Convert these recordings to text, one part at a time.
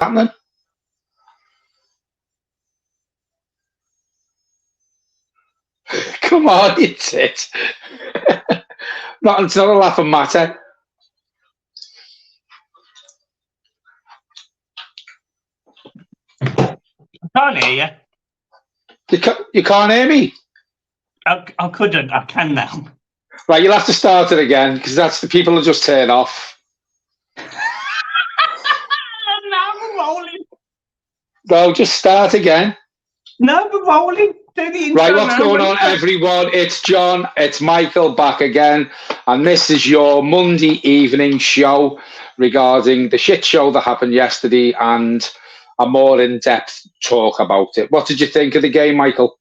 happening? Come on, it's it. It's not a laughing matter. Can't hear You can't hear me? I couldn't. I can now. Right, you'll have to start it again because that's the people will just turn off. Now we're rolling. No, just start again. No, we're rolling. Do the intro Right, what's now, going on, everyone? It's John, it's Michael back again, and this is your Monday evening show regarding the shit show that happened yesterday and a more in-depth talk about it. What did you think of the game, Michael?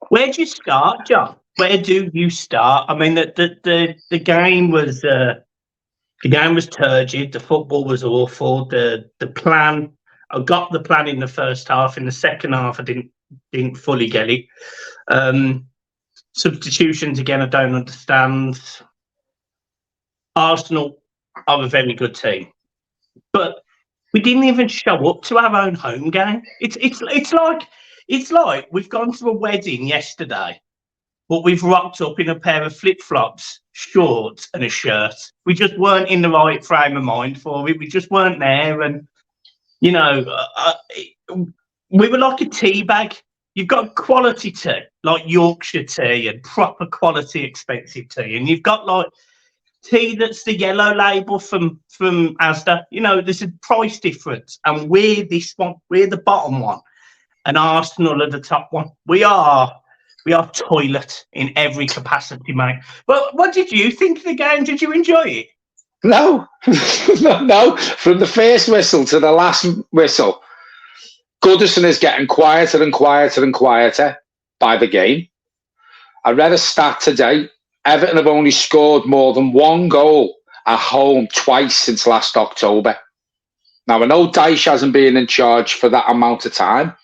Where do you start, John? Where do you start? I mean, the game was turgid. The football was awful. The plan, I got the plan in the first half. In the second half, I didn't fully get it. Substitutions again, I don't understand. Arsenal are a very good team, but we didn't even show up to our own home game. It's like we've gone to a wedding yesterday, but we've rocked up in a pair of flip-flops, shorts, and a shirt. We just weren't in the right frame of mind for it. We just weren't there, and we were like a tea bag. You've got quality tea, like Yorkshire tea, and proper quality expensive tea, and you've got like tea that's the yellow label from Asda. There's a price difference, and we're this one. We're the bottom one, and Arsenal are the top one. We are toilet in every capacity, mate. Well, what did you think of the game? Did you enjoy it? No, no. From the first whistle to the last whistle, Goodison is getting quieter and quieter and quieter by the game. I read a stat today. Everton have only scored more than one goal at home twice since last October. Now, I know Dyche hasn't been in charge for that amount of time,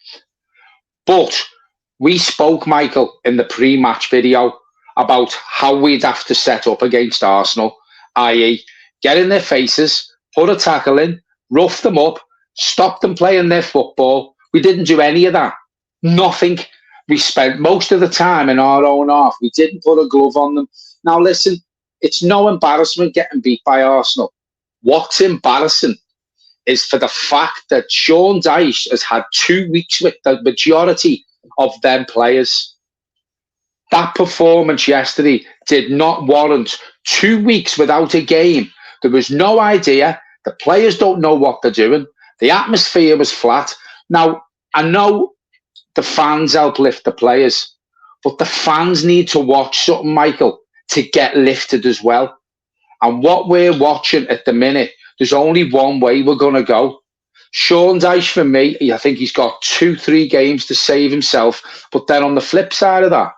but we spoke, Michael, in the pre-match video about how we'd have to set up against Arsenal, i.e. get in their faces, put a tackle in, rough them up, stop them playing their football. We didn't do any of that. Nothing. We spent most of the time in our own half. We didn't put a glove on them. Now, listen, it's no embarrassment getting beat by Arsenal. What's embarrassing is for the fact that Sean Dyche has had 2 weeks with the majority of them players. That performance yesterday did not warrant 2 weeks without a game. There was no idea. The players don't know what they're doing. The atmosphere was flat. Now, I know the fans help lift the players, but the fans need to watch something, Michael, to get lifted as well. And what we're watching at the minute, there's only one way we're going to go. Sean Dyche, for me, I think he's got 2-3 games to save himself. But then on the flip side of that,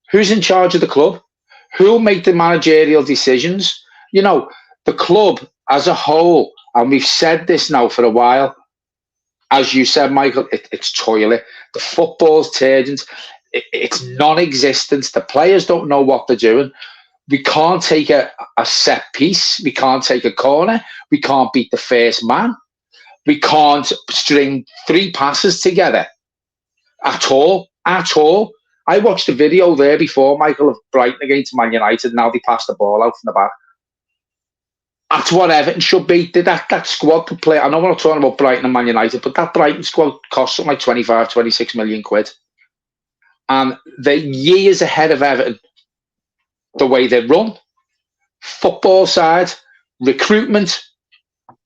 who's in charge of the club? Who'll make the managerial decisions? The club as a whole, and we've said this now for a while, as you said, Michael, it's toilet. The football's turgid. It's non-existent. The players don't know what they're doing. We can't take a set piece. We can't take a corner. We can't beat the first man. We can't string 3 passes together at all. At all. I watched a video there before, Michael, of Brighton against Man United. Now they pass the ball out from the back. That's what Everton should be. That squad could play. I know we're not talking about Brighton and Man United, but that Brighton squad cost something like 25, 26 million quid. And they're years ahead of Everton. The way they run, football side, recruitment,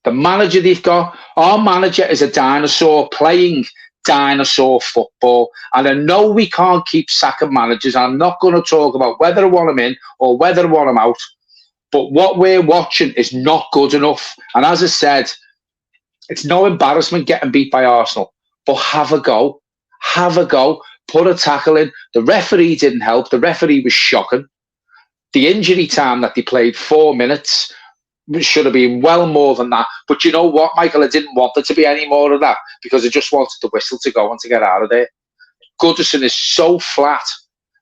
the manager they've got. Our manager is a dinosaur playing dinosaur football. And I know we can't keep sacking managers. I'm not going to talk about whether I want them in or whether I want them out. But what we're watching is not good enough. And as I said, it's no embarrassment getting beat by Arsenal. But have a go. Have a go. Put a tackle in. The referee didn't help. The referee was shocking. The injury time that they played, 4 minutes, should have been well more than that. But you know what, Michael? I didn't want there to be any more of that because I just wanted the whistle to go and to get out of there. Goodison is so flat.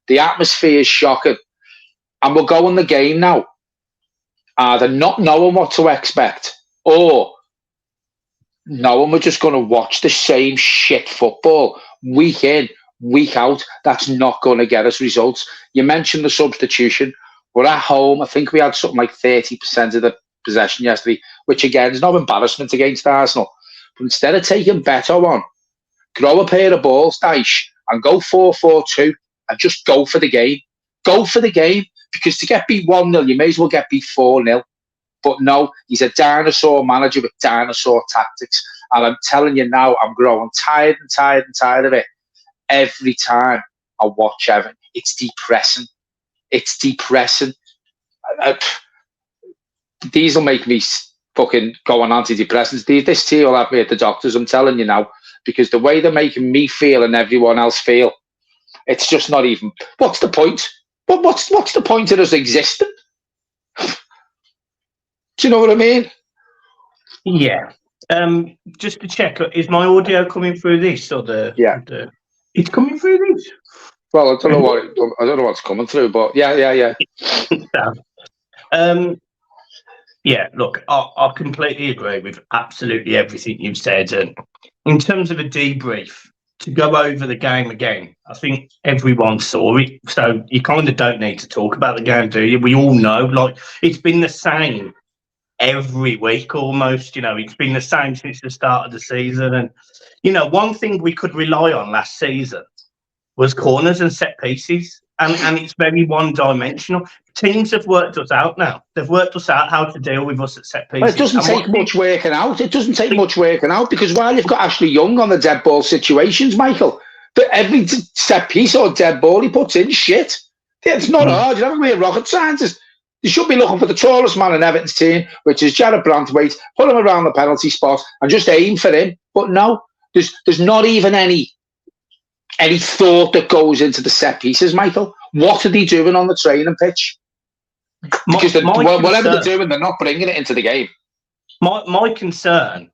The atmosphere is shocking. And we'll go on the game now, either not knowing what to expect or knowing we're just going to watch the same shit football week in, week out. That's not going to get us results. You mentioned the substitution. We're at home. I think we had something like 30% of the possession yesterday, which again is no embarrassment against Arsenal. But instead of taking Beto on, grow a pair of balls, Dyche, and go 4-4-2 and just go for the game. Go for the game, because to get beat 1-0, you may as well get beat 4-0. But no, he's a dinosaur manager with dinosaur tactics. And I'm telling you now, I'm growing tired of it. Every time I watch Everton, it's depressing. It's depressing. These will make me fucking go on antidepressants. This tea will have me at the doctors, I'm telling you now. Because the way they're making me feel and everyone else feel, it's just not even... What's the point? What's the point of us existing? Do you know what I mean? Yeah. Just to check, is my audio coming through this or Yeah. It's coming through this? Well, I don't know what's coming through, but yeah. Yeah, look, I completely agree with absolutely everything you've said. And in terms of a debrief, to go over the game again, I think everyone saw it. So you kind of don't need to talk about the game, do you? We all know, like, it's been the same every week almost. It's been the same since the start of the season. And, one thing we could rely on last season was corners and set pieces. And it's very one-dimensional. Teams have worked us out now. They've worked us out how to deal with us at set pieces. Well, it doesn't take much working out. It doesn't take much working out, because while you've got Ashley Young on the dead ball situations, Michael, for every set piece or dead ball he puts in, shit. It's not hard. You're not going to be rocket scientist. You should be looking for the tallest man in Everton's team, which is Jared Brantwaite, put him around the penalty spot and just aim for him. But no, there's not even any thought that goes into the set pieces, Michael. What are they doing on the training pitch? Because whatever they're doing, they're not bringing it into the game. My concern,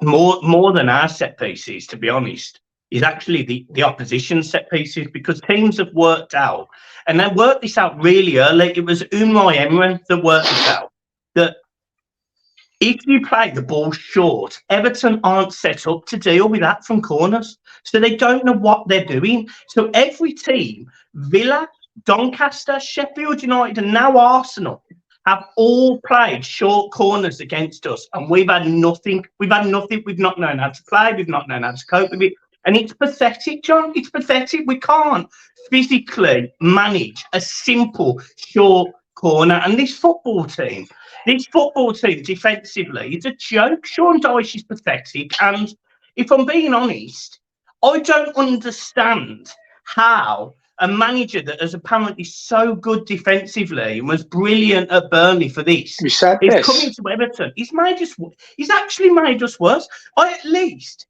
more than our set pieces, to be honest, is actually the opposition set pieces, because teams have worked out, and they worked this out really early. It was Unai Emery that worked this out, that if you play the ball short, Everton aren't set up to deal with that from corners. So they don't know what they're doing. So every team, Villa, Doncaster, Sheffield United, and now Arsenal, have all played short corners against us. And we've had nothing. We've not known how to play. We've not known how to cope with it. And it's pathetic, John. It's pathetic. We can't physically manage a simple short corner. And this football team defensively, it's a joke. Sean Dyche is pathetic. And if I'm being honest, I don't understand how a manager that is apparently so good defensively and was brilliant at Burnley for this is coming to Everton. He's actually made us worse. At least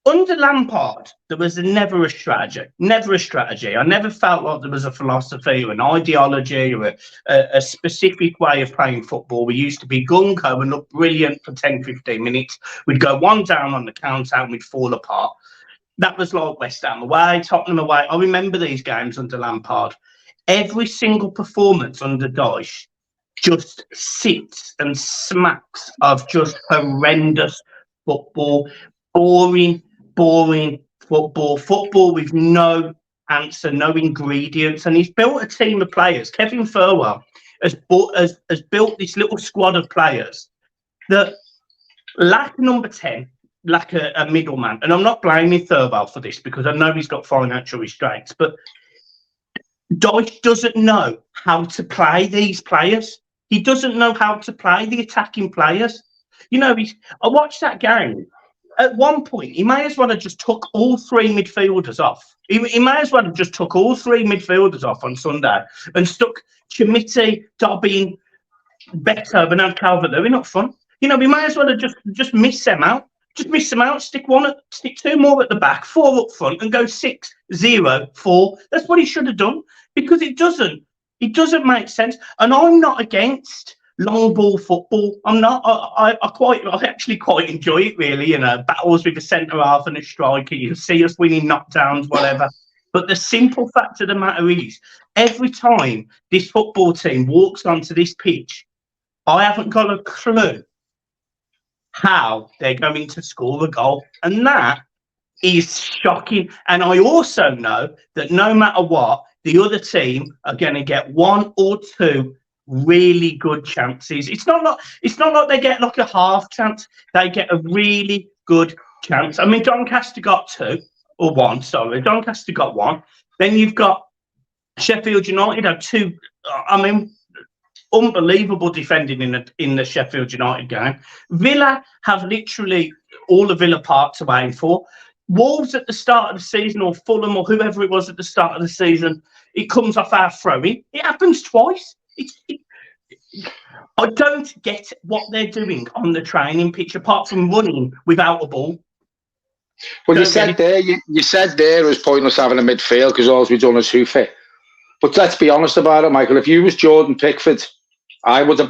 under Lampard, there was never a strategy. I never felt like there was a philosophy or an ideology or a specific way of playing football. We used to be gung-ho and look brilliant for 10, 15 minutes. We'd go one down on the counter and we'd fall apart. That was like West Ham away, Tottenham away. I remember these games under Lampard. Every single performance under Dyche just sits and smacks of just horrendous football, boring football with no answer, no ingredients. And he's built a team of players. Kevin Furwell has built this little squad of players that lack number 10, like a middleman. And I'm not blaming Thurwell for this, because I know he's got financial restraints, but Dyche doesn't know how to play these players. He doesn't know how to play the attacking players. I watched that game. At one point, he may as well have just took all three midfielders off. He may as well have just took all three midfielders off on Sunday and stuck Chimiti, Dobbin, Beto, and Calvert-Lewin up front. He may as well have just missed them out. Just miss them out, stick two more at the back, 4 up front, and go 6-0-4. That's what he should have done, because it doesn't make sense. And I'm not against long ball football. I'm not. I actually quite enjoy it, really. Battles with a centre half and a striker. You see us winning knockdowns, whatever. But the simple fact of the matter is, every time this football team walks onto this pitch, I haven't got a clue how they're going to score a goal. And that is shocking. And I also know that no matter what, the other team are going to get one or two really good chances. It's not like they get like a half chance. They get a really good chance. I mean, Doncaster got two, or one, sorry. Doncaster got one. Then you've got Sheffield United had two. I mean, unbelievable defending in the Sheffield United game. Villa have literally all the Villa Park to aim for. Wolves at the start of the season, or Fulham, or whoever it was at the start of the season, it comes off our throwing. It happens twice. I don't get what they're doing on the training pitch apart from running without a ball. Well, you said there it was pointless having a midfield because all we've done is hoof it. But let's be honest about it, Michael. If you was Jordan Pickford, I would have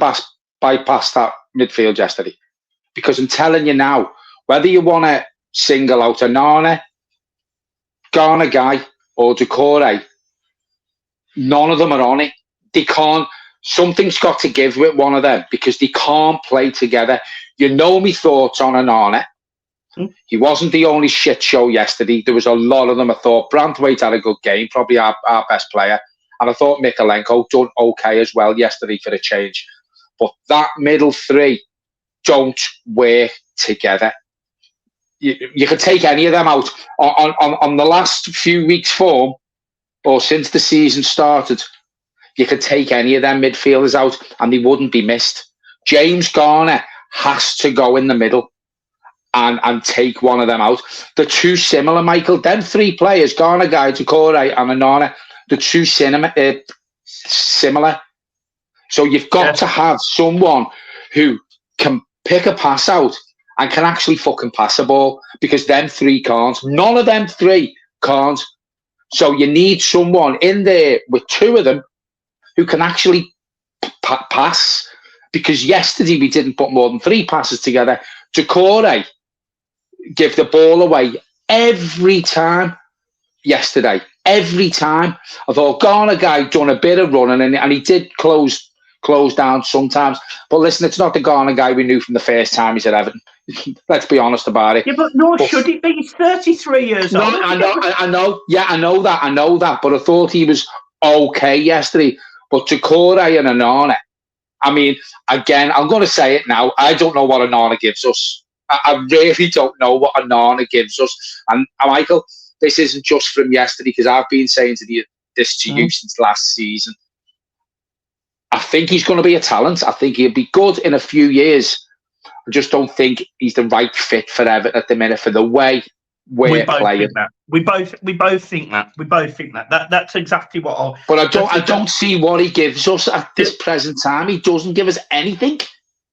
bypassed that midfield yesterday. Because I'm telling you now, whether you want to single out a Nana, Ghana guy, or Decore, none of them are on it. They can't. Something's got to give with one of them because they can't play together. You know me thoughts on Anana. He wasn't the only shit show yesterday. There was a lot of them. I thought Brantwaite had a good game, probably our best player. And I thought Mikalenko done okay as well yesterday for a change. But that middle three don't work together. You can take any of them out. On the last few weeks' form, or since the season started, you could take any of them midfielders out and they wouldn't be missed. James Garner has to go in the middle and take one of them out. They're too similar, Michael. Them three players, Garner, Guy, Decore, and Anana, they're too similar. So you've got to have someone who can pick a pass out and can actually fucking pass a ball because them three can't. None of them three can't. So you need someone in there with two of them who can actually pass, because yesterday we didn't put more than three passes together. Decore give the ball away every time yesterday. Every time. I thought Garner guy done a bit of running and he did close down sometimes. But listen, it's not the Garner guy we knew from the first time he's at Everton. Let's be honest about it. Yeah, but nor should it be. He's 33 years old. I know. Yeah, I know that. But I thought he was okay yesterday. But Decore and Anana, I mean, again, I'm going to say it now. I don't know what Anana gives us. I really don't know what Anana gives us. And Michael, this isn't just from yesterday, because I've been saying this to you since last season. I think he's going to be a talent. I think he'll be good in a few years. I just don't think he's the right fit for Everton at the minute for the way we're playing. We both think that. We both think that. That's exactly what I. But I don't see what he gives us at this present time. He doesn't give us anything.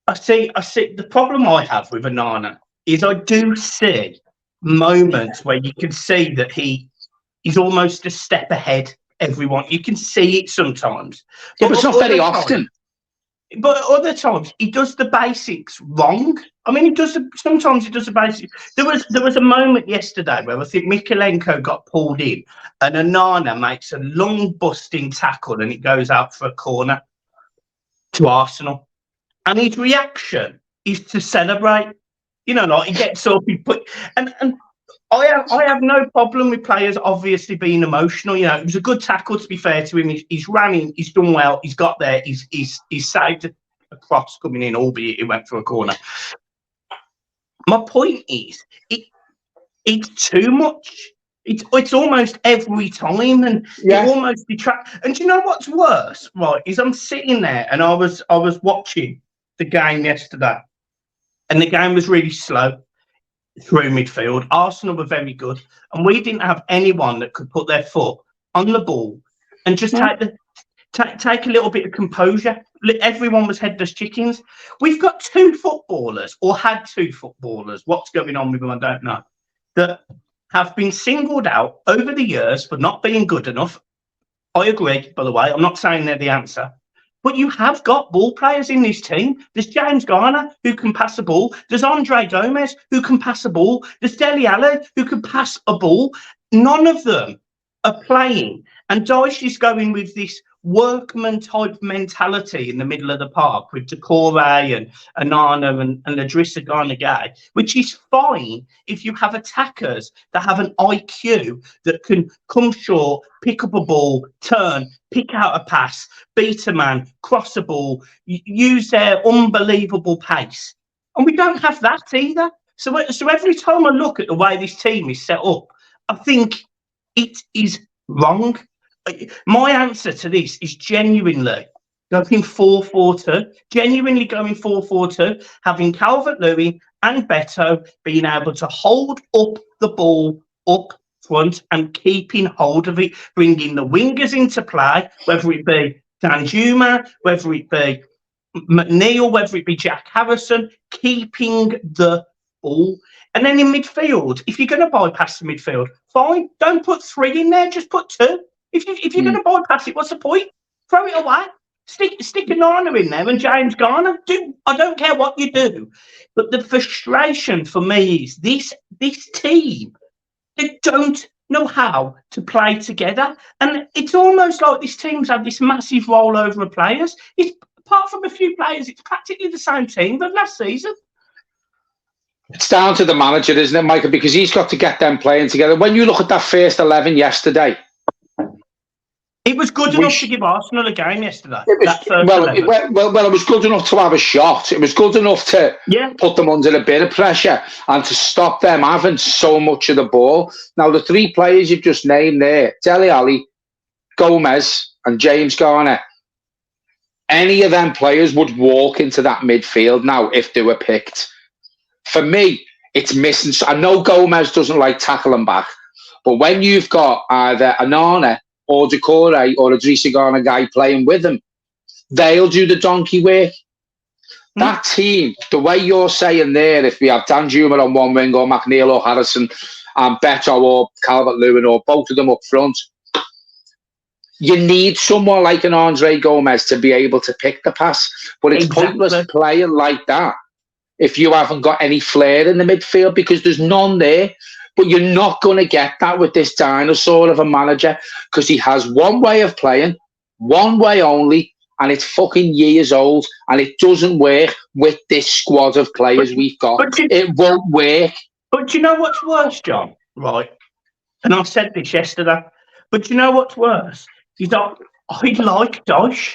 I see. The problem I have with Anana is I do see moments where you can see that he's almost a step ahead. Everyone, you can see it sometimes. Yeah, but it's not very often. But other times he does the basics wrong. I mean, sometimes he does the basics. There was a moment yesterday where I think Mikalenko got pulled in and Anana makes a long busting tackle and it goes out for a corner to Arsenal. And his reaction is to celebrate. You know, like he gets up, he put and I have no problem with players obviously being emotional. You know, it was a good tackle, to be fair to him. He's running, he's done well, he's got there, he's saved a cross coming in, albeit it went for a corner. My point is, it's too much. It's almost every time, and it almost detracts. And do you know what's worse? Right, is I'm sitting there and I was watching the game yesterday, and the game was really slow through midfield. Arsenal were very good, and we didn't have anyone that could put their foot on the ball and just take a little bit of composure. Everyone was headless chickens. We've got two footballers, or had two footballers. What's going on with them, I don't know. That have been singled out over the years for not being good enough. I agree, by the way. I'm not saying they're the answer. But you have got ball players in this team. There's James Garner, who can pass a ball. There's Andre Gomez, who can pass a ball. There's Dele Alli, who can pass a ball. None of them are playing, and Dyche is going with this workman type mentality in the middle of the park with Decore and Anana and Idrissa Gana Gueye, which is fine if you have attackers that have an IQ that can come short, pick up a ball, turn, pick out a pass, beat a man, cross a ball, use their unbelievable pace. And we don't have that either. So every time I look at the way this team is set up, I think it is wrong. My answer to this is genuinely going 4-4-2, genuinely going 4-4-2, having Calvert-Lewin and Beto being able to hold up the ball up front and keeping hold of it, bringing the wingers into play, whether it be Danjuma, whether it be McNeil, whether it be Jack Harrison, keeping the ball. And then in midfield, if you're going to bypass the midfield, fine, don't put 3 in there, just put 2. If you're going to bypass it, what's the point? Throw it away. Stick a Nana in there and James Garner. I don't care what you do. But the frustration for me is this team, they don't know how to play together. And it's almost like this team's had this massive rollover of players. Apart from a few players, it's practically the same team as last season. It's down to the manager, isn't it, Michael? Because he's got to get them playing together. When you look at that first 11 yesterday, it was good enough to give Arsenal a game yesterday. It was good enough to have a shot. It was good enough to put them under a bit of pressure and to stop them having so much of the ball. Now, the 3 players you've just named there, Dele Alli, Gomez and James Garner, any of them players would walk into that midfield now if they were picked. For me, it's missing. I know Gomez doesn't like tackling back, but when you've got either Anana or Decore or Idrissa Gana Gueye playing with them, they'll do the donkey work. That team, the way you're saying there, if we have Danjuma on one wing or McNeil or Harrison and Beto or Calvert-Lewin or both of them up front, you need someone like an Andre Gomez to be able to pick the pass. But it's pointless playing like that if you haven't got any flair in the midfield, because there's none there. But you're not going to get that with this dinosaur of a manager, because he has one way of playing, one way only, and it's fucking years old, and it doesn't work with this squad of players we've got. It won't work. But do you know what's worse, John? Right? And I said this yesterday. But do you know what's worse? Is that I like Dyche.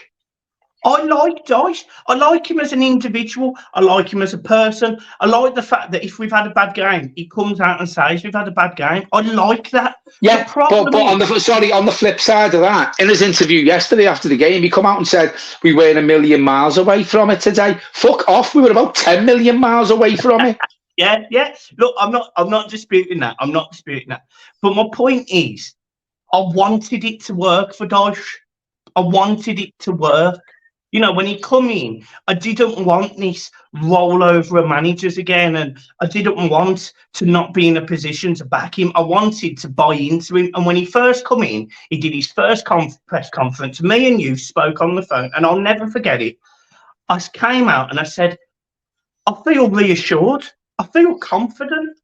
I like Dyche. I like him as an individual. I like him as a person. I like the fact that if we've had a bad game, he comes out and says we've had a bad game. I like that. Yeah, but on the flip side of that, in his interview yesterday after the game, he come out and said we weren't a million miles away from it today. Fuck off. We were about 10 million miles away from it. Yeah. Look, I'm not disputing that. But my point is, I wanted it to work for Dyche. I wanted it to work. You know, when he come in, I didn't want this rollover of managers again, and I didn't want to not be in a position to back him. I wanted to buy into him. And when he first come in, he did his first press conference. Me and you spoke on the phone, and I'll never forget it. I came out and I said, I feel reassured. I feel confident.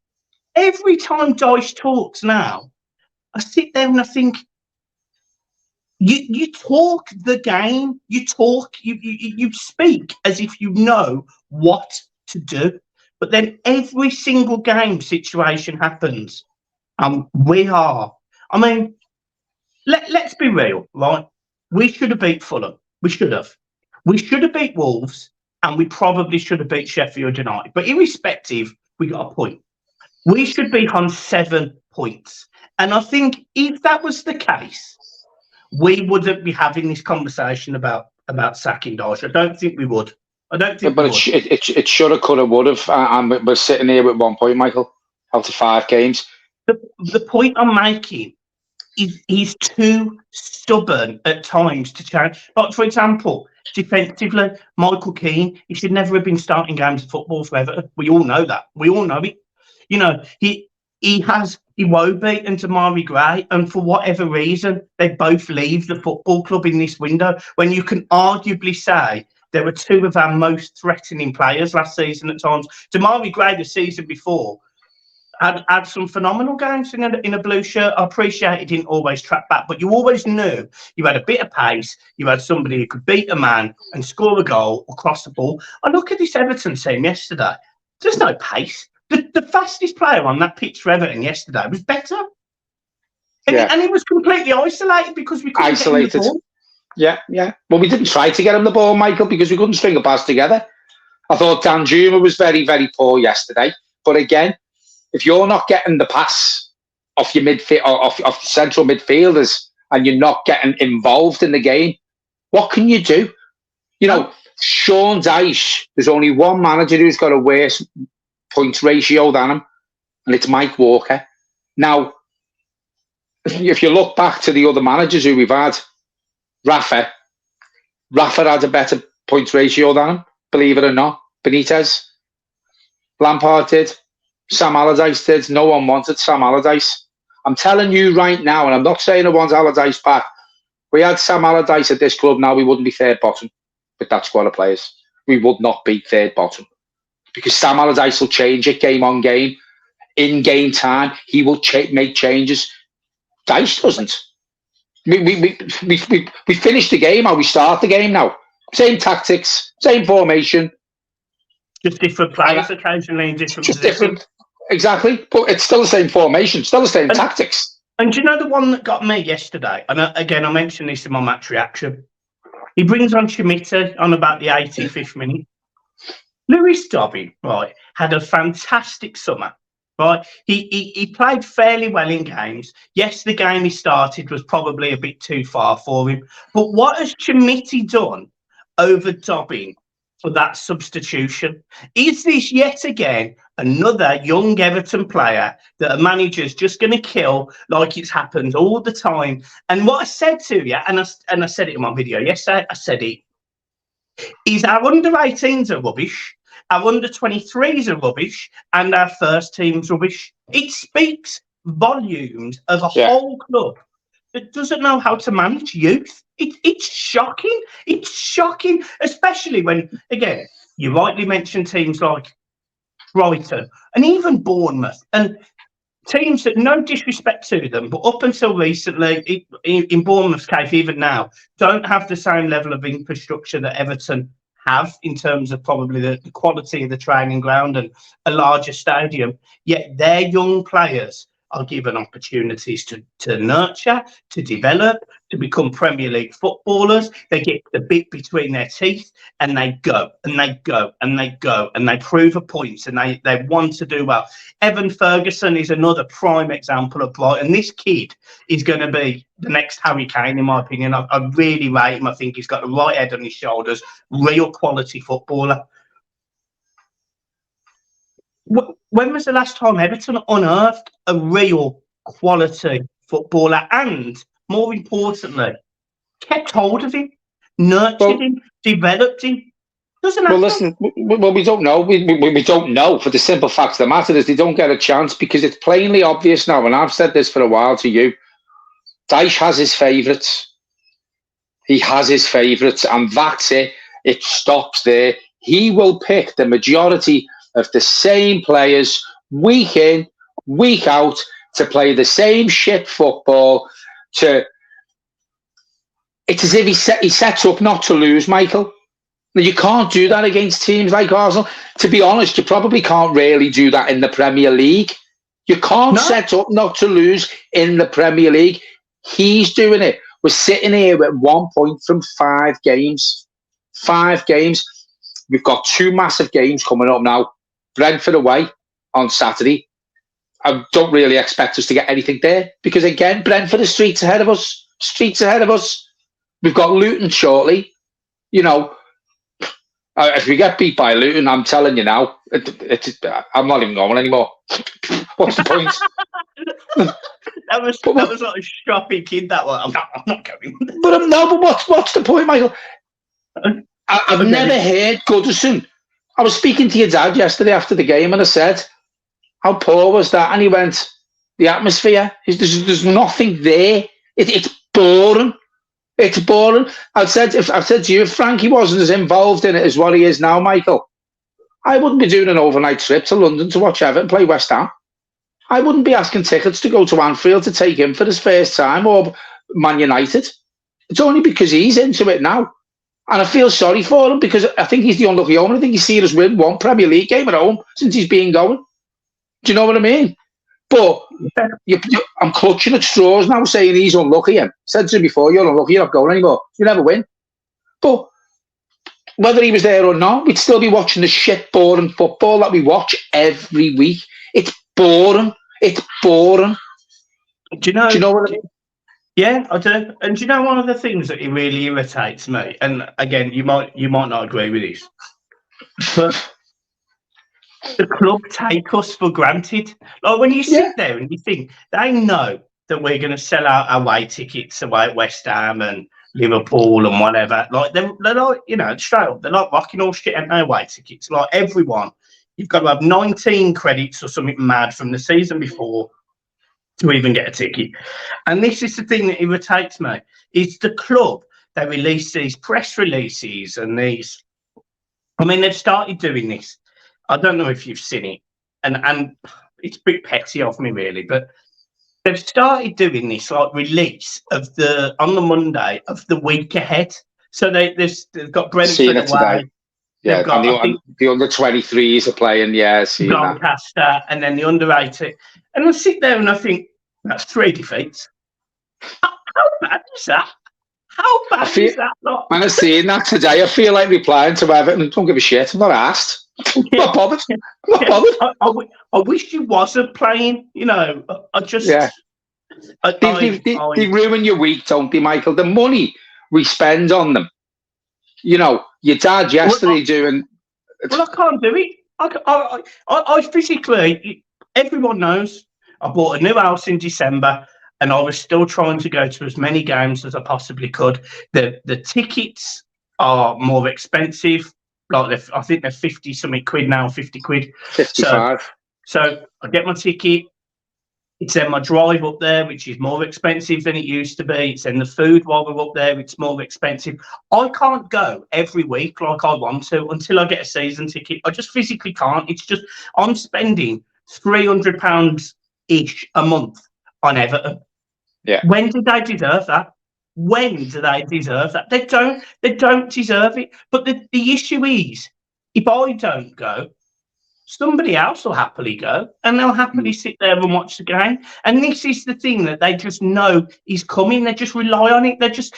Every time Dyche talks now, I sit there and I think, You talk the game. You speak as if you know what to do. But then every single game situation happens. Let's be real, right? We should have beat Fulham. We should have. We should have beat Wolves, and we probably should have beat Sheffield United. But irrespective, we got a point. We should be on 7 points. And I think if that was the case, we wouldn't be having this conversation about sacking Dyche. I don't think we would. But it should have, could have, would have. And we're sitting here with 1 point, Michael, out of 5 games. The point I'm making is he's too stubborn at times to change. Like, for example, defensively, Michael Keane, he should never have been starting games of football for Everton. We all know that. We all know it. You know, he has Iwobi and Damari Gray, and for whatever reason, they both leave the football club in this window, when you can arguably say they were 2 of our most threatening players last season at times. Damari Gray the season before, had some phenomenal games in a blue shirt. I appreciate he didn't always track back, but you always knew you had a bit of pace. You had somebody who could beat a man and score a goal or cross the ball. I look at this Everton team yesterday. There's no pace. The fastest player on that pitch for Everton yesterday was better. And he was completely isolated because we couldn't get him the ball. Yeah. Well, we didn't try to get him the ball, Michael, because we couldn't string a pass together. I thought Danjuma was very, very poor yesterday. But again, if you're not getting the pass off your midfield, off central midfielders, and you're not getting involved in the game, what can you do? You know, Sean Dyche, there's only one manager who's got a worse points ratio than him, and it's Mike Walker. Now, if you look back to the other managers who we've had, Rafa had a better points ratio than him, believe it or not. Benitez, Lampard did, Sam Allardyce did. No one wanted Sam Allardyce. I'm telling you right now, and I'm not saying I want Allardyce back. We had Sam Allardyce at this club now, we wouldn't be third bottom with that squad of players. We would not be third bottom. Because Sam Allardyce will change it game on game. In game time, he will make changes. Dyche doesn't. We finish the game how we start the game now. Same tactics, same formation. Just different players occasionally in different just positions. Different, exactly. But it's still the same formation, still the same tactics. And do you know the one that got me yesterday? And again, I mentioned this in my match reaction. He brings on Schmidt on about the 85th minute. Lewis Dobbin, right, had a fantastic summer. Right, he played fairly well in games. Yes, the game he started was probably a bit too far for him. But what has Chimiti done over Dobbin for that substitution? Is this yet again another young Everton player that a manager's just going to kill like it's happened all the time? And what I said to you, and I said it in my video yesterday, I said it, is our under-18s are rubbish. Our under-23s are rubbish, and our first team's rubbish. It speaks volumes of a whole club that doesn't know how to manage youth. It's shocking. It's shocking, especially when, again, you rightly mentioned teams like Brighton and even Bournemouth, and teams that, no disrespect to them, but up until recently, in Bournemouth's case, even now, don't have the same level of infrastructure that Everton have in terms of probably the quality of the training ground and a larger stadium, yet their young players are given opportunities to nurture, to develop, to become Premier League footballers. They get the bit between their teeth and they go and they go and they go and they prove a point and they want to do well. Evan Ferguson is another prime example of Brighton. This kid is going to be the next Harry Kane, in my opinion. I really rate him. I think he's got the right head on his shoulders, real quality footballer. When was the last time Everton unearthed a real quality footballer and, more importantly, kept hold of him, nurtured him, developed him? Doesn't happen. Well, listen, we don't know. We don't know for the simple fact of the matter is they don't get a chance because it's plainly obvious now, and I've said this for a while to you, Dyche has his favourites. He has his favourites, and that's it. It stops there. He will pick the majority of the same players week in, week out to play the same shit football. It's as if he sets up not to lose, Michael. Now, you can't do that against teams like Arsenal. To be honest, you probably can't really do that in the Premier League. You can't set up not to lose in the Premier League. He's doing it. We're sitting here at 1 point from 5 games. 5 games. We've got 2 massive games coming up now. Brentford away on Saturday. I don't really expect us to get anything there because, again, Brentford is streets ahead of us. Streets ahead of us. We've got Luton shortly. You know, if we get beat by Luton, I'm telling you now, I'm not even going anymore. What's the point? that was like a stroppy kid. That one. I'm not going. But what's the point, Michael? I've never heard Goodison. I was speaking to your dad yesterday after the game, and I said, "How poor was that?" And he went, "The atmosphere. There's nothing there. It's boring. It's boring." I've said to you, if Frankie wasn't as involved in it as what he is now, Michael, I wouldn't be doing an overnight trip to London to watch Everton play West Ham. I wouldn't be asking tickets to go to Anfield to take him for his first time, or Man United. It's only because he's into it now. And I feel sorry for him because I think he's the unlucky owner. I think he's seen us win one Premier League game at home since he's been going. Do you know what I mean? But I'm clutching at straws now saying he's unlucky. I said to him before, you're unlucky, you're not going anymore. You never win. But whether he was there or not, we'd still be watching the shit, boring football that we watch every week. It's boring. It's boring. Do you know what I mean? Yeah, I do. And do you know one of the things that really irritates me? And again, you might not agree with this, but the club take us for granted. Like when you sit there and you think they know that we're going to sell out away tickets away at West Ham and Liverpool and whatever. Like they're like, straight up, they're like rocking all shit and away tickets. Like everyone, you've got to have 19 credits or something mad from the season before to even get a ticket. And this is the thing that irritates me, is the club, they release these press releases and these, they've started doing this. I don't know if you've seen it, and it's a bit petty of me really, but they've started doing this like release of on the Monday of the week ahead. So they've got Brentford away. Yeah, got, and the under 23s are playing, Doncaster, and then the under 18. And I sit there and I think, that's 3 defeats. How bad is that? How bad is that? When I seen that today, I feel like replying to Everton, don't give a shit, I'm not asked. I'm not bothered. I'm not bothered. I wish you wasn't playing, I just... Yeah. They ruin your week, don't they, Michael? The money we spend on them. Your dad yesterday doing... Well, I can't do it. I physically... Everyone knows I bought a new house in December and I was still trying to go to as many games as I possibly could. The tickets are more expensive. Like I think they're 50-something quid now, 50 quid. 55. So I get my ticket. It's then my drive up there, which is more expensive than it used to be. It's then the food while we're up there, it's more expensive. I can't go every week like I want to until I get a season ticket. I just physically can't. It's just, I'm spending £300-ish a month on Everton. Yeah. When did they deserve that? When do they deserve that? They don't deserve it. But the issue is, if I don't go, somebody else will happily go and they'll happily sit there and watch the game. And this is the thing that they just know is coming. They just rely on it. They just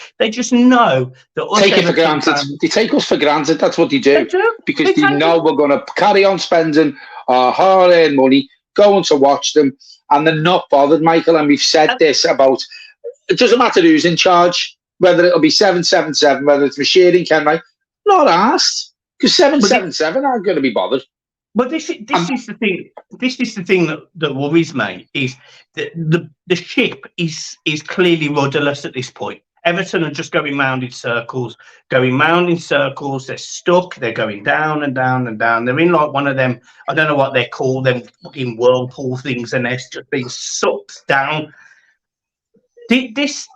know that take it for granted. They take us for granted. That's what they do. Because they know we're going to carry on spending our hard-earned money, going to watch them, and they're not bothered, Michael. And we've said this about, it doesn't matter who's in charge, whether it'll be 777, whether it's Rashid and Kenway, not asked, because 777 aren't going to be bothered. But this is the thing. This is the thing that worries me, is that the ship is clearly rudderless at this point. Everton are just going round in circles. They're stuck. They're going down and down and down. They're in like one of them, I don't know what they're called, them fucking whirlpool things, and they're just being sucked down. This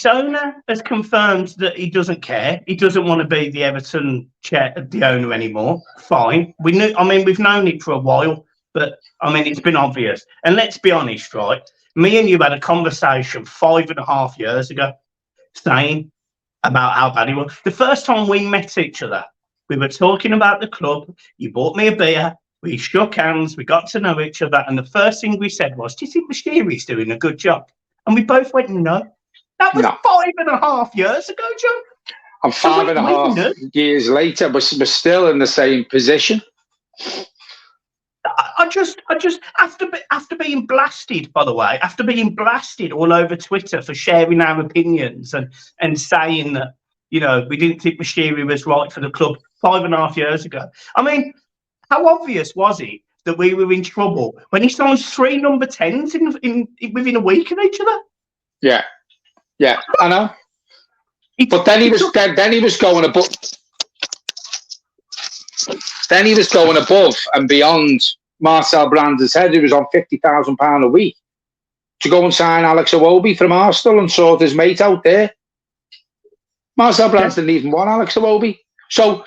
owner has confirmed that he doesn't care. He doesn't want to be the Everton the owner anymore. Fine. We've known it for a while, but it's been obvious. And let's be honest, right? Me and you had a conversation 5.5 years ago saying about how bad he was. The first time we met each other, we were talking about the club. You bought me a beer. We shook hands. We got to know each other. And the first thing we said was, do you think Bashiri's doing a good job? And we both went, no. That was 5.5 years ago, John. And 5.5 years later, we're still in the same position. I just after being blasted, by the way, after being blasted all over Twitter for sharing our opinions and saying that, we didn't think Bashiri was right for the club 5.5 years ago. How obvious was it that we were in trouble when he signs 3 number 10s within a week of each other? Yeah, I know. But then he was going above. Then he was going above and beyond Marcel Brands' head, who was on £50,000 a week, to go and sign Alex Iwobi from Arsenal and sort his mate out there. Marcel Brands didn't even want Alex Iwobi. So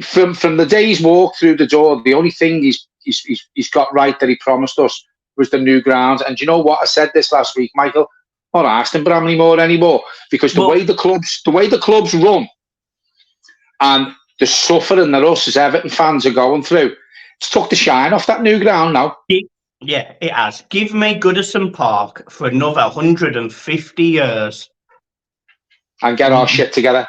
from the day's walk through the door, the only thing he's got right that he promised us was the new ground. And you know what? I said this last week, Michael. I'm not asking Bramley more anymore because the way the clubs run and the suffering that us as Everton fans are going through, it's took the shine off that new ground now. Yeah, it has. Give me Goodison Park for another 150 years. And get our shit together.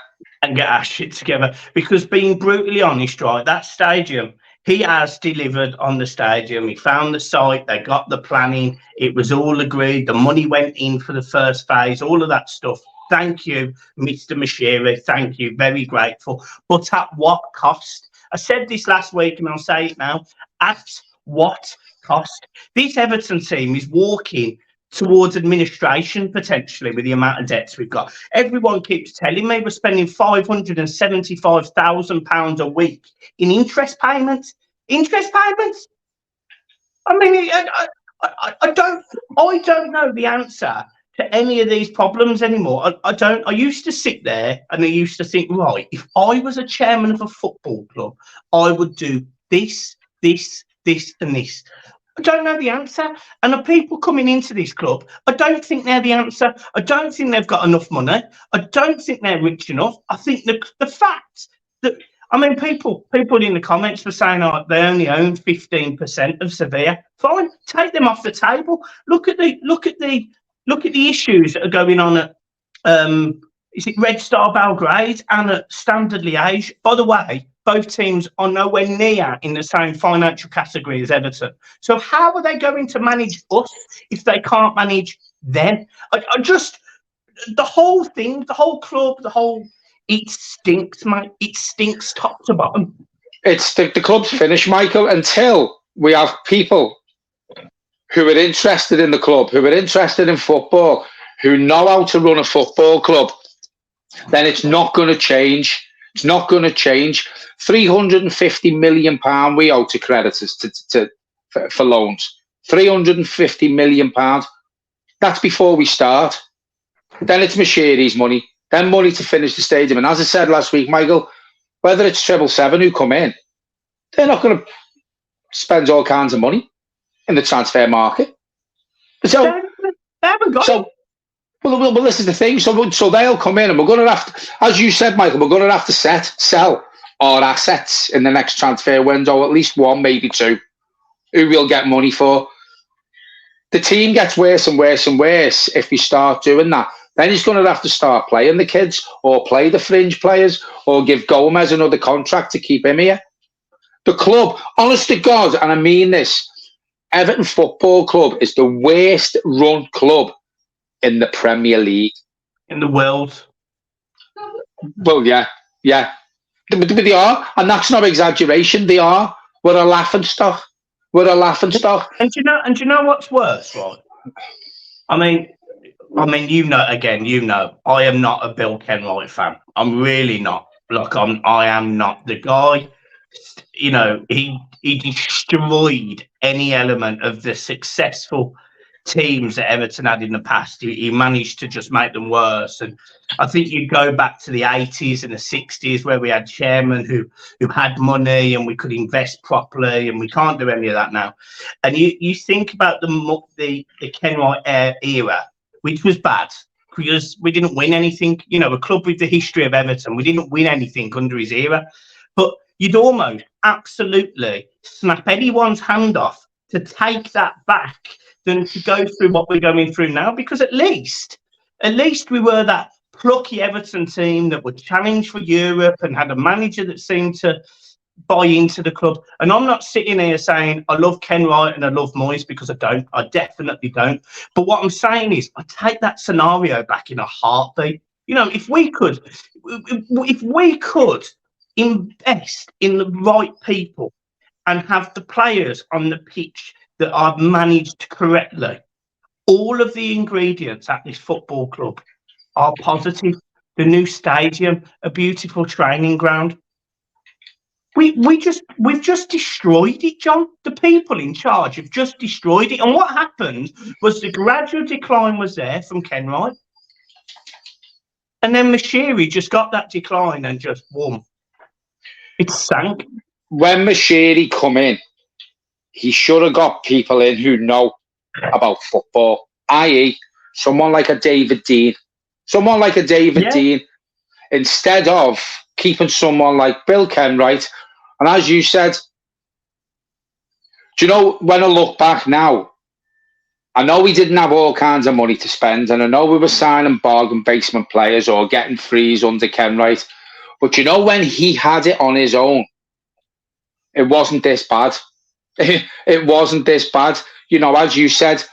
Because being brutally honest, right, that stadium, he has delivered on the stadium. He found the site, they got the planning, it was all agreed, the money went in for the first phase, all of that stuff. Thank you, Mr. Mashiri, thank you, very grateful. But at what cost? I said this last week and I'll say it now. At what cost? This Everton team is walking towards administration potentially with the amount of debts we've got. Everyone keeps telling me we're spending £575,000 a week in interest payments. Interest payments? I mean, I don't know the answer to any of these problems anymore. I don't. I used to sit there and I used to think, right, if I was a chairman of a football club, I would do this, this, and this. I don't know the answer. And the people coming into this club, I don't think they're the answer. I don't think they've got enough money. I don't think they're rich enough. I think the fact that, I mean, people in the comments were saying, oh, they only own 15% of Sevilla. Fine, take them off the table. Look at the issues that are going on at is it Red Star Belgrade and at Standard Liège. By the way, both teams are nowhere near in the same financial category as Everton. So how are they going to manage us if they can't manage them? I just, the whole thing, the whole club, it stinks, mate. It stinks top to bottom. It's the club's finished, Michael, until we have people who are interested in the club, who are interested in football, who know how to run a football club. Then it's not going to change. It's not going to change. £350 million we owe to creditors for loans. £350 million. That's before we start. Then it's Mashiri's money. Then money to finish the stadium. And as I said last week, Michael, whether it's 777 who come in, they're not going to spend all kinds of money in the transfer market. So, they haven't got it. Well, this is the thing. So they'll come in, and we're going to have to, as you said, Michael, we're going to have to sell our assets in the next transfer window, at least one, maybe two, who we'll get money for. The team gets worse and worse and worse if we start doing that. Then he's going to have to start playing the kids or play the fringe players or give Gomez another contract to keep him here. The club, honest to God, and I mean this, Everton Football Club is the worst run club in the Premier League. In the world. Well, yeah. But they are, and that's not exaggeration. They are. We're a laughing stock. And do you know what's worse, right? I mean, you know, I am not a Bill Kenwright fan. I'm really not. Like, I am not the guy. You know, he destroyed any element of the successful teams that Everton had in the past. He managed to just make them worse. And I think you go back to the 80s and the 60s where we had chairmen who had money and we could invest properly, and we can't do any of that now. And you think about the Kenwright era, which was bad because we didn't win anything. You know, a club with the history of Everton, we didn't win anything under his era. But you'd almost absolutely snap anyone's hand off to take that back than to go through what we're going through now, because at least we were that plucky Everton team that would challenge for Europe and had a manager that seemed to buy into the club. And I'm not sitting here saying I love Kenwright and I love Moyes, because I don't. I definitely don't. But what I'm saying is I take that scenario back in a heartbeat. You know, if we could invest in the right people and have the players on the pitch that are managed correctly, all of the ingredients at this football club are positive. The new stadium, a beautiful training ground. We've just destroyed it, John. The people in charge have just destroyed it. And what happened was the gradual decline was there from Kenwright. And then Mashiri just got that decline and just, boom, it sank. When Mashiri come in, he should have got people in who know about football, i.e., someone like a David Dean. Someone like a David Dean, instead of keeping someone like Bill Kenwright. And as you said, do you know, when I look back now, I know we didn't have all kinds of money to spend, and I know we were signing bargain basement players or getting frees under Kenwright. But you know, when he had it on his own, it wasn't this bad. It wasn't this bad. You know, as you said,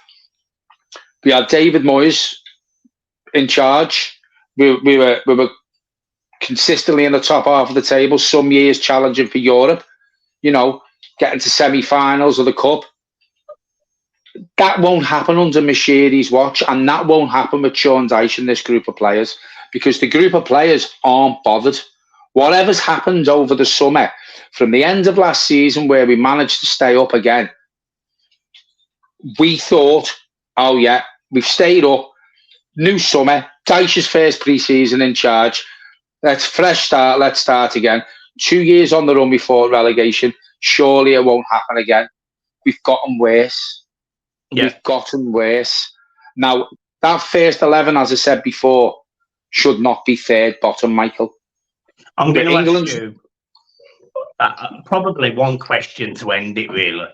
we had David Moyes in charge. We were consistently in the top half of the table, some years challenging for Europe, you know, getting to semi-finals of the Cup. That won't happen under Mashiri's watch, and that won't happen with Sean Dyche and this group of players, because the group of players aren't bothered. Whatever's happened over the summer, from the end of last season where we managed to stay up again, we thought, oh yeah, we've stayed up, new summer, Dyche's first pre-season in charge, let's fresh start, let's start again. 2 years on the run before relegation, surely it won't happen again. We've gotten worse. Yeah. We've gotten worse. Now, that first 11, as I said before, should not be third bottom, Michael. I'm going to ask you probably one question to end it, really.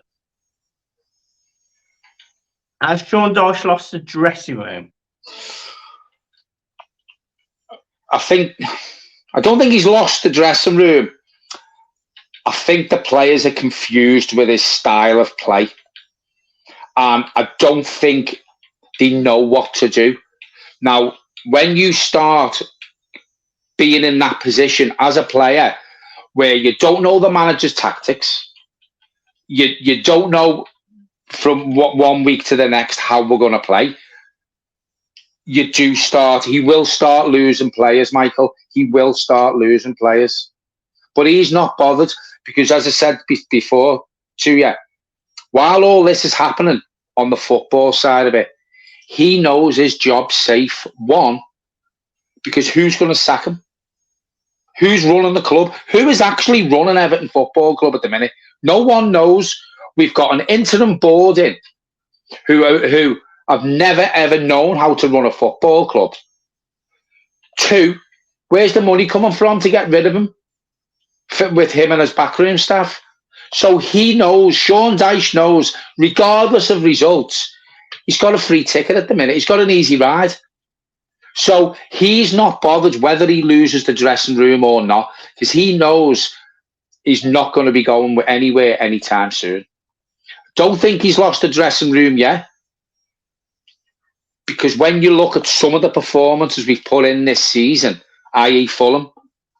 Has Sean Dyche lost the dressing room? I don't think he's lost the dressing room. I think the players are confused with his style of play. And I don't think they know what to do. Now, when you start being in that position as a player where you don't know the manager's tactics, you don't know from what 1 week to the next how we're going to play, he will start losing players, Michael. He will start losing players. But he's not bothered because, as I said before to you, while all this is happening on the football side of it, he knows his job's safe. One, because who's going to sack him? Who's running the club? Who is actually running Everton Football Club at the minute? No one knows. We've got an interim board in who have never, ever known how to run a football club. Two, where's the money coming from to get rid of him? With him and his backroom staff. So he knows, Sean Dyche knows, regardless of results, he's got a free ticket at the minute. He's got an easy ride. So he's not bothered whether he loses the dressing room or not, because he knows he's not going to be going anywhere anytime soon. Don't think he's lost the dressing room yet, because when you look at some of the performances we've put in this season, i.e. Fulham,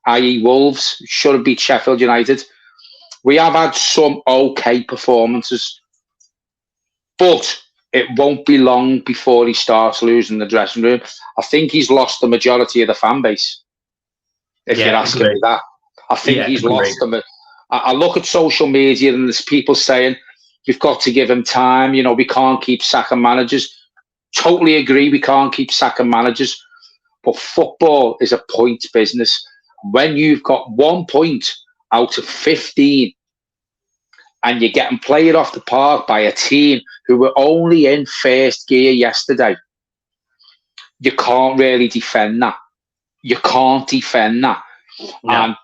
i.e. Wolves, should have beat Sheffield United, we have had some okay performances, but it won't be long before he starts losing the dressing room. I think he's lost the majority of the fan base, if you're asking me that. I think he's lost them. I look at social media and there's people saying, we've got to give him time. You know, we can't keep sacking managers. Totally agree, we can't keep sacking managers. But football is a points business. When you've got 1 point out of 15 and you're getting played off the park by a team who were only in first gear yesterday, you can't really defend that. You can't defend that. No. And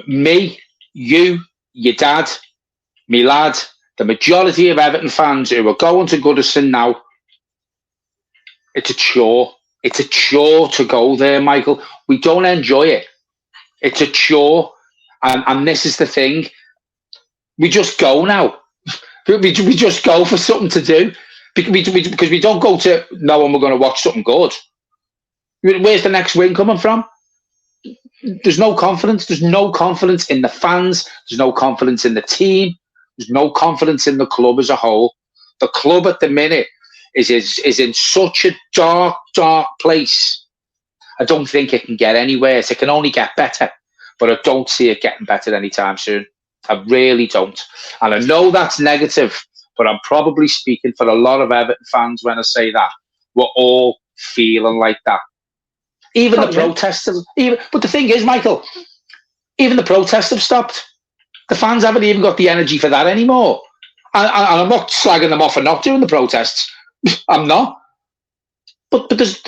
me, you, your dad, me lad, the majority of Everton fans who are going to Goodison now, it's a chore. It's a chore to go there, Michael. We don't enjoy it. It's a chore. And this is the thing. We just go now. We just go for something to do. Because we don't go to, no, and we're going to watch something good. Where's the next win coming from? There's no confidence. There's no confidence in the fans. There's no confidence in the team. There's no confidence in the club as a whole. The club at the minute is in such a dark, dark place. I don't think it can get anywhere. It can only get better. But I don't see it getting better anytime soon. I really don't. And I know that's negative, but I'm probably speaking for a lot of Everton fans when I say that. We're all feeling like that. Even the protests. But the thing is, Michael, even the protests have stopped. The fans haven't even got the energy for that anymore. And I'm not slagging them off for not doing the protests. I'm not. But there's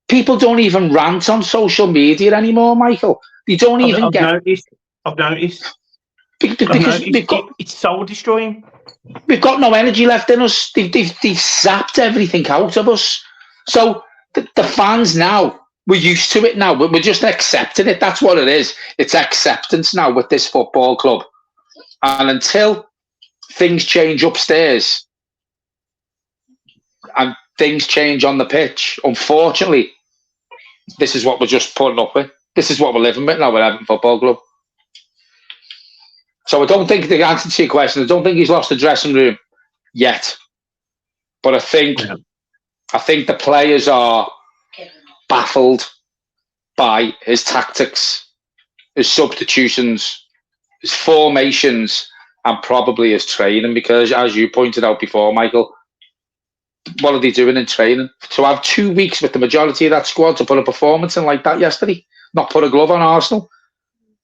people don't even rant on social media anymore, Michael. They don't even I've get. I've noticed. Because it's soul destroying. We've got no energy left in us. They've sapped everything out of us. So the fans now, we're used to it now. We're just accepting it. That's what it is. It's acceptance now with this football club. And until things change upstairs and things change on the pitch, unfortunately, this is what we're just putting up with. This is what we're living with now with Everton Football Club. So I don't think, the answer to your question, I don't think he's lost the dressing room yet. But I think the players are baffled by his tactics, his substitutions, his formations, and probably his training. Because, as you pointed out before, Michael, what are they doing in training? To have 2 weeks with the majority of that squad to put a performance in like that yesterday, not put a glove on Arsenal,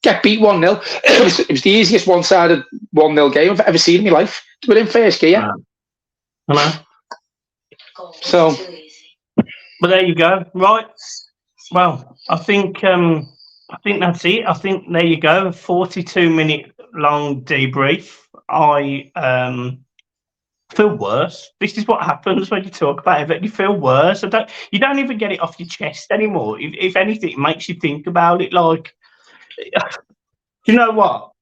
get beat 1-0. It was the easiest one-sided 1-0 game I've ever seen in my life. Within first gear. Hello. So, but there you go. Right. Well, I think that's it. I think there you go. 42-minute long debrief. I feel worse. This is what happens when you talk about Everton. You feel worse. You don't even get it off your chest anymore. If anything, it makes you think about it. Like, you know what?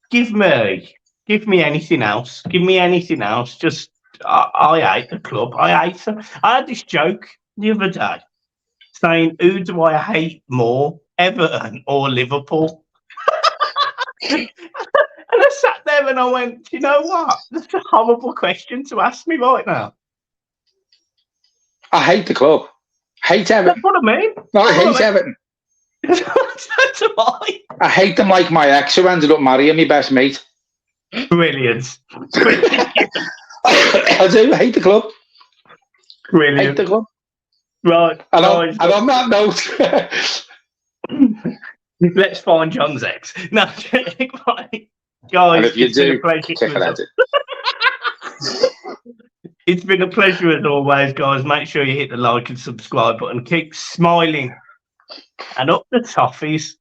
Give me anything else. Give me anything else. Just I hate the club. I hate them. I had this joke the other day saying, "Who do I hate more, Everton or Liverpool?" And I sat there and I went, "You know what? That's a horrible question to ask me right now." I hate the club. Hate Everton. That's what I mean. No, I hate Everton. That's why. I hate them like my ex who ended up marrying my best mate. Brilliant. I do. I hate the club. Brilliant. Hate the club. Right. And on that note, let's find John's ex. No, right. Guys, and if you do, it's been a pleasure as always, guys. Make sure you hit the like and subscribe button. Keep smiling. And up the toffees.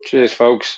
Cheers, folks.